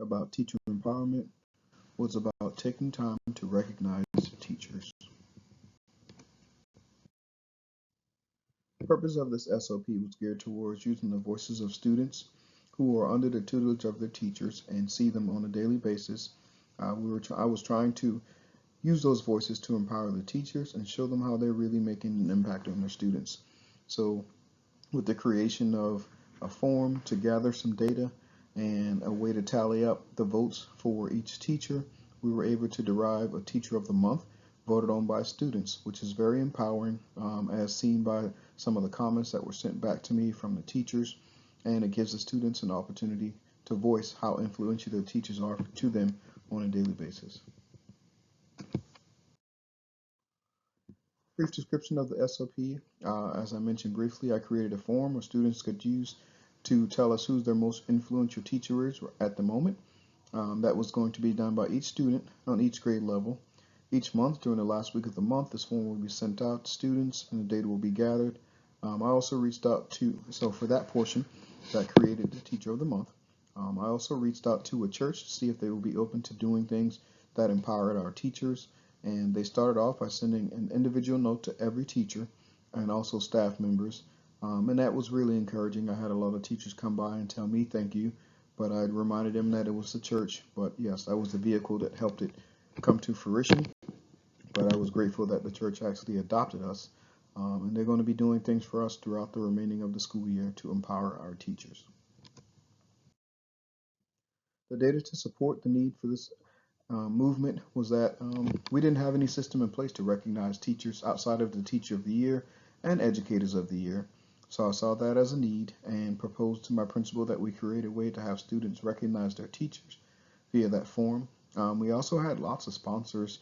about teacher empowerment was about taking time to recognize teachers. The purpose of this SLP was geared towards using the voices of students who are under the tutelage of their teachers and see them on a daily basis. I was trying to use those voices to empower the teachers and show them how they're really making an impact on their students. So with the creation of a form to gather some data and a way to tally up the votes for each teacher, we were able to derive a Teacher of the Month voted on by students, which is very empowering, as seen by some of the comments that were sent back to me from the teachers, and it gives the students an opportunity to voice how influential their teachers are to them on a daily basis. Brief description of the SLP. As I mentioned briefly, I created a form where students could use to tell us who's their most influential teacher is at the moment. That was going to be done by each student on each grade level. Each month, during the last week of the month, this form will be sent out to students and the data will be gathered. I also reached out to, so for that portion that created the Teacher of the Month, I also reached out to a church to see if they would be open to doing things that empowered our teachers. And they started off by sending an individual note to every teacher and also staff members. And that was really encouraging. I had a lot of teachers come by and tell me thank you, but I reminded them that it was the church. But yes, I was the vehicle that helped it come to fruition. But I was grateful that the church actually adopted us. And they're going to be doing things for us throughout the remaining of the school year to empower our teachers. The data to support the need for this movement was that we didn't have any system in place to recognize teachers outside of the Teacher of the Year and Educators of the Year. So I saw that as a need and proposed to my principal that we create a way to have students recognize their teachers via that form. We also had lots of sponsors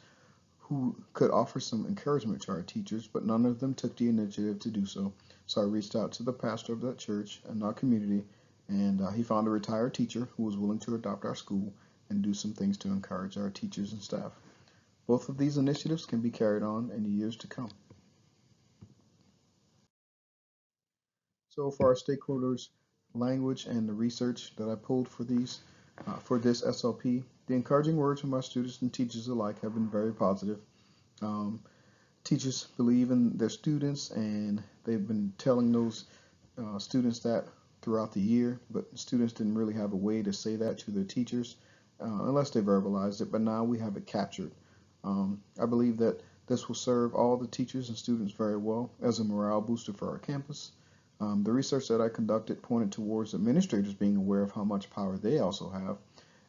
who could offer some encouragement to our teachers, but none of them took the initiative to do so. So I reached out to the pastor of that church and our community, and he found a retired teacher who was willing to adopt our school and do some things to encourage our teachers and staff. Both of these initiatives can be carried on in the years to come. So for our stakeholders, language and the research that I pulled for these, for this SLP, the encouraging words from our students and teachers alike have been very positive. Teachers believe in their students, and they've been telling those students that throughout the year, but students didn't really have a way to say that to their teachers unless they verbalized it, but now we have it captured. I believe that this will serve all the teachers and students very well as a morale booster for our campus. The research that I conducted pointed towards administrators being aware of how much power they also have,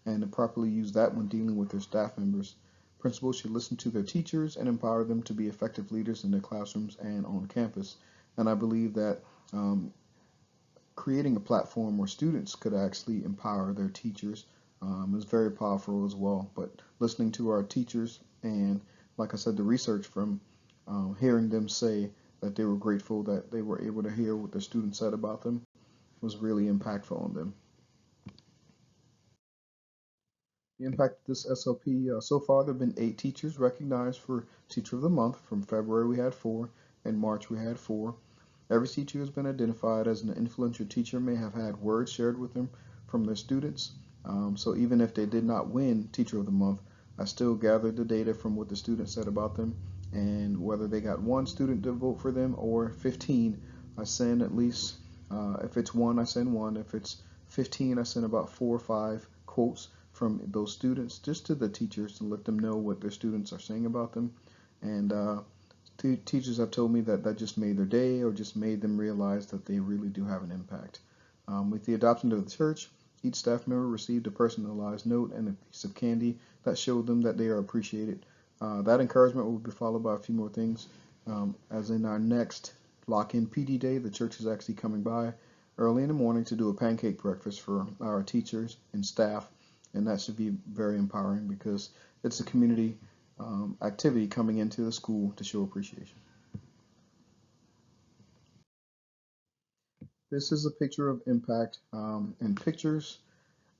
and to properly use that when dealing with their staff members. Principals should listen to their teachers and empower them to be effective leaders in their classrooms and on campus. And I believe that creating a platform where students could actually empower their teachers is very powerful as well. But listening to our teachers and, like I said, the research from hearing them say that they were grateful that they were able to hear what their students said about them was really impactful on them. The impact of this SLP, so far there have been 8 teachers recognized for Teacher of the Month. From February we had 4, in March we had 4. Every teacher has been identified as an influential teacher, may have had words shared with them from their students. So even if they did not win Teacher of the Month, I still gathered the data from what the students said about them, and whether they got 1 student to vote for them or 15, I send at least, if it's 1, I send 1. If it's 15, I send about 4 or 5 quotes from those students just to the teachers to let them know what their students are saying about them. And teachers have told me that that just made their day or just made them realize that they really do have an impact. With the adoption of the church, each staff member received a personalized note and a piece of candy that showed them that they are appreciated. That encouragement will be followed by a few more things. As in our next lock-in PD day, the church is actually coming by early in the morning to do a pancake breakfast for our teachers and staff. And that should be very empowering because it's a community activity coming into the school to show appreciation. This is a picture of impact and pictures.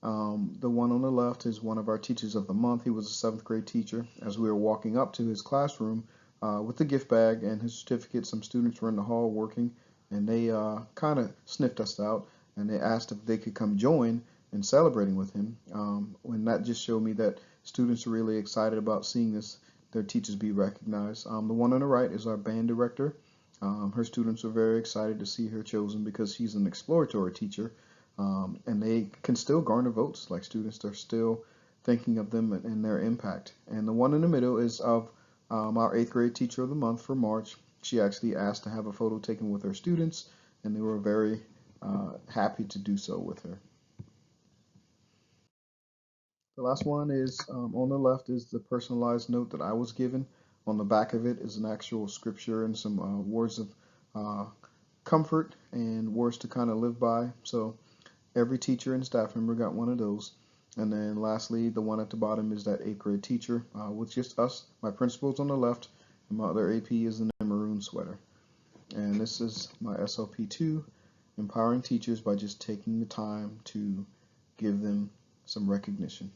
The one on the left is one of our teachers of the month. He was a 7th grade teacher. As we were walking up to his classroom with the gift bag and his certificate, some students were in the hall working, and they kind of sniffed us out, and they asked if they could come join and celebrating with him. And that just showed me that students are really excited about seeing their teachers be recognized. The one on the right is our band director. Her students are very excited to see her chosen because she's an exploratory teacher, and they can still garner votes. Like, students are still thinking of them and their impact. And the one in the middle is of our 8th grade teacher of the month for March. She actually asked to have a photo taken with her students, and they were very happy to do so with her. The last one is on the left is the personalized note that I was given. On the back of it is an actual scripture and some words of comfort and words to kind of live by. So every teacher and staff member got one of those. And then lastly, the one at the bottom is that 8th grade teacher with just us. My principal's on the left, and my other AP is in the maroon sweater. And this is my SLP 2, empowering teachers by just taking the time to give them some recognition.